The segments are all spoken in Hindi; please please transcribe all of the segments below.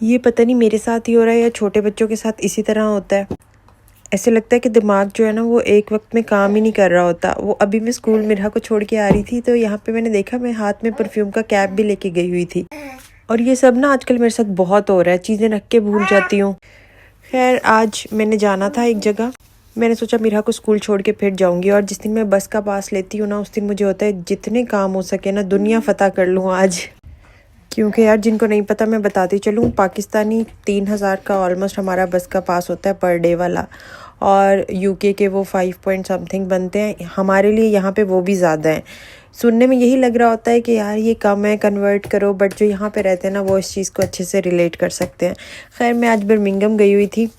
ये पता नहीं मेरे साथ ही हो रहा है या छोटे बच्चों के साथ इसी तरह होता है। ऐसे लगता है कि दिमाग जो है ना वो एक वक्त में काम ही नहीं कर रहा होता। वो अभी मैं स्कूल मिरहा को छोड़ के आ रही थी तो यहाँ पे मैंने देखा, मैं हाथ में परफ्यूम का कैप भी लेके गई हुई थी। और ये सब ना आजकल मेरे साथ बहुत हो रहा है, चीज़ें रख के भूल जाती हूँ। खैर आज मैंने जाना था एक जगह, मैंने सोचा मिरहा को स्कूल छोड़ के फिर जाऊंगी। और जिस दिन मैं बस का पास लेती हूँ ना उस दिन मुझे होता है जितने काम हो सके ना दुनिया फतह कर लूँ आज। क्योंकि यार जिनको नहीं पता मैं बताती चलूँ, पाकिस्तानी 3000 का ऑलमोस्ट हमारा बस का पास होता है पर डे वाला। और यूके के वो 5 पॉइंट समथिंग बनते हैं, हमारे लिए यहाँ पे वो भी ज़्यादा हैं। सुनने में यही लग रहा होता है कि यार ये कम है, कन्वर्ट करो, बट जो यहाँ पे रहते हैं ना वो इस चीज़ को अच्छे से रिलेट कर सकते हैं। खैर मैं आज बर्मिंघम गई हुई थी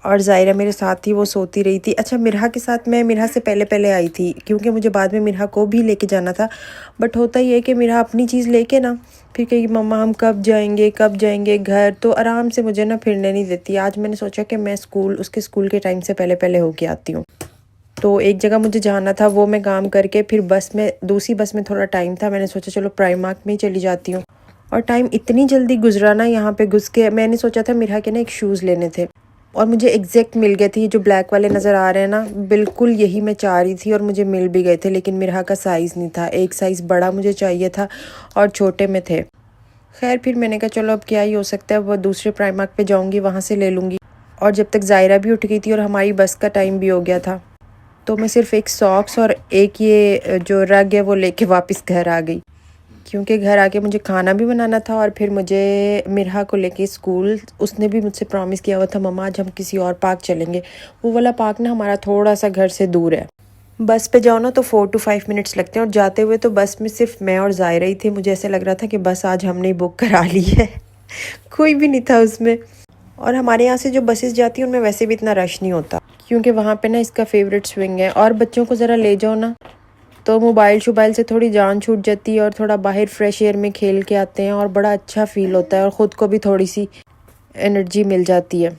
और ज़ायरा मेरे साथ थी, वो सोती रही थी। अच्छा मिरहा के साथ, मैं मिरहा से पहले पहले आई थी क्योंकि मुझे बाद में मिरहा को भी लेके जाना था। बट होता ही है कि मिरहा अपनी चीज़ लेके ना फिर कहेगी मम्मा हम कब जाएंगे घर, तो आराम से मुझे ना फिरने नहीं देती। आज मैंने सोचा कि मैं उसके स्कूल के टाइम से पहले पहले होके आती हूँ। तो एक जगह मुझे जाना था, वो मैं काम करके फिर दूसरी बस में थोड़ा टाइम था, मैंने सोचा चलो प्राइमार्क में ही चली जाती हूँ। और टाइम इतनी जल्दी गुजरा ना, यहाँ पे घुस के मैंने सोचा था मिरहा के ना एक शूज़ लेने थे और मुझे एग्जैक्ट मिल गए थे। जो ब्लैक वाले नज़र आ रहे हैं ना, बिल्कुल यही मैं चाह रही थी और मुझे मिल भी गए थे। लेकिन मिरहा का साइज़ नहीं था, एक साइज़ बड़ा मुझे चाहिए था और छोटे में थे। खैर फिर मैंने कहा चलो अब क्या ही हो सकता है, वो दूसरे प्राइमार्क पे जाऊंगी, वहाँ से ले लूँगी। और जब तक ज़ायरा भी उठ गई थी और हमारी बस का टाइम भी हो गया था तो मैं सिर्फ एक सॉक्स और एक ये जो रग है वो लेके वापस घर आ गई। क्योंकि घर आके मुझे खाना भी बनाना था और फिर मुझे मिरहा को लेके स्कूल, उसने भी मुझसे प्रॉमिस किया हुआ था मम्मा आज हम किसी और पार्क चलेंगे। वो वाला पार्क ना हमारा थोड़ा सा घर से दूर है, बस पे जाओ ना तो 4 to 5 मिनट्स लगते हैं। और जाते हुए तो बस में सिर्फ मैं और ज़ायरा ही थे, मुझे ऐसे लग रहा था कि बस आज हमने ही बुक करा ली है कोई भी नहीं था उसमें। और हमारे यहाँ से जो बसेस जाती हैं उनमें वैसे भी इतना रश नहीं होता क्योंकि वहाँ पे ना इसका फेवरेट स्विंग है। और बच्चों को ज़रा ले जाओ ना तो मोबाइल से थोड़ी जान छूट जाती है और थोड़ा बाहर फ्रेश एयर में खेल के आते हैं और बड़ा अच्छा फील होता है और ख़ुद को भी थोड़ी सी एनर्जी मिल जाती है।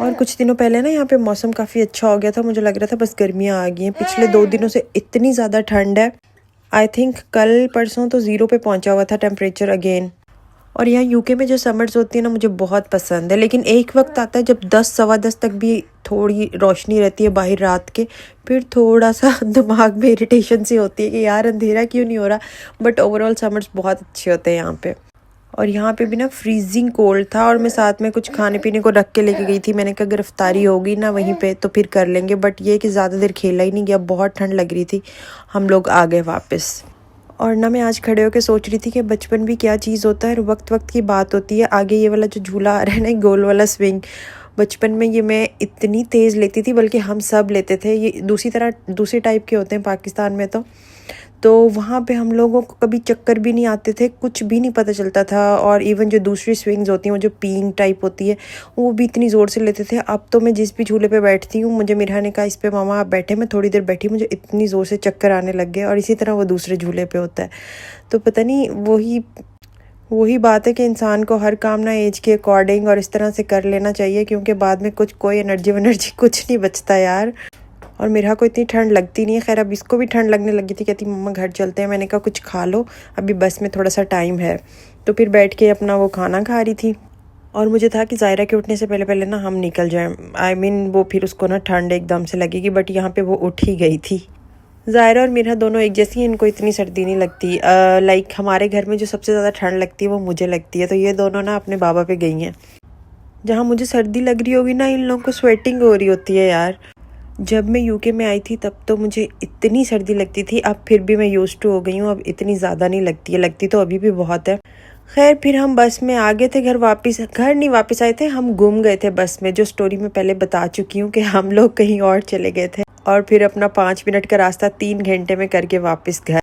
और कुछ दिनों पहले ना यहाँ पे मौसम काफ़ी अच्छा हो गया था, मुझे लग रहा था बस गर्मियाँ आ गई हैं। पिछले 2 दिनों से इतनी ज़्यादा ठंड है, आई थिंक कल परसों तो 0 पे पहुँचा हुआ था टेम्परेचर अगेन। और यहाँ यूके में जो समर्स होती है ना मुझे बहुत पसंद है, लेकिन एक वक्त आता है जब 10 सवा 10 तक भी थोड़ी रोशनी रहती है बाहर रात के, फिर थोड़ा सा दिमाग में इरिटेशन सी होती है कि यार अंधेरा क्यों नहीं हो रहा। बट ओवरऑल समर्स बहुत अच्छे होते हैं यहाँ पे। और यहाँ पे भी ना फ्रीजिंग कोल्ड था और मैं साथ में कुछ खाने पीने को रख के लेके गई थी। मैंने कहा गिरफ्तारी होगी ना वहीं पे तो फिर कर लेंगे, बट ये कि ज़्यादा देर खेला ही नहीं गया, बहुत ठंड लग रही थी। हम लोग आ गए वापस। और ना मैं आज खड़े होकर सोच रही थी कि बचपन भी क्या चीज़ होता है और वक्त वक्त की बात होती है। आगे ये वाला जो झूला आ रहा है ना, गोल वाला स्विंग, बचपन में ये मैं इतनी तेज़ लेती थी, बल्कि हम सब लेते थे। ये दूसरी टाइप के होते हैं पाकिस्तान में तो वहाँ पे हम लोगों को कभी चक्कर भी नहीं आते थे, कुछ भी नहीं पता चलता था। और इवन जो दूसरी स्विंग्स होती हैं वो जो पींग टाइप होती है वो भी इतनी ज़ोर से लेते थे। अब तो मैं जिस भी झूले पे बैठती हूँ, मुझे मिरहा ने कहा इस पे मामा आप बैठे, मैं थोड़ी देर बैठी मुझे इतनी ज़ोर से चक्कर आने लग गए। और इसी तरह वो दूसरे झूले पे होता है। तो पता नहीं वही बात है कि इंसान को हर काम ना एज के अकॉर्डिंग और इस तरह से कर लेना चाहिए, क्योंकि बाद में कोई एनर्जी कुछ नहीं बचता यार। और मिरहा को इतनी ठंड लगती नहीं है। खैर अब इसको भी ठंड लगने लगी थी, कहती मम्मा घर चलते हैं। मैंने कहा कुछ खा लो, अभी बस में थोड़ा सा टाइम है। तो फिर बैठ के अपना वो खाना खा रही थी और मुझे था कि ज़ायरा के उठने से पहले पहले ना हम निकल जाएं। वो फिर उसको ना ठंड एकदम से लगेगी, बट यहाँ पे वो उठ ही गई थी। ज़ायरा और मिरहा दोनों एक जैसी हैं, इनको इतनी सर्दी नहीं लगती। लाइक हमारे घर में जो सबसे ज़्यादा ठंड लगती है वो मुझे लगती है। तो ये दोनों ना अपने बाबा पे गई हैं। जहाँ मुझे सर्दी लग रही होगी ना, इन लोगों को स्वेटिंग हो रही होती है यार। जब मैं यूके में आई थी तब तो मुझे इतनी सर्दी लगती थी, अब फिर भी मैं यूज्ड टू हो गई हूँ, अब इतनी ज़्यादा नहीं लगती है, लगती तो अभी भी बहुत है। खैर फिर हम बस में आ गए थे घर नहीं वापस आए थे, हम गुम गए थे बस में, जो स्टोरी मैं पहले बता चुकी हूँ कि हम लोग कहीं और चले गए थे और फिर अपना 5 मिनट का रास्ता 3 घंटे में करके वापस घर।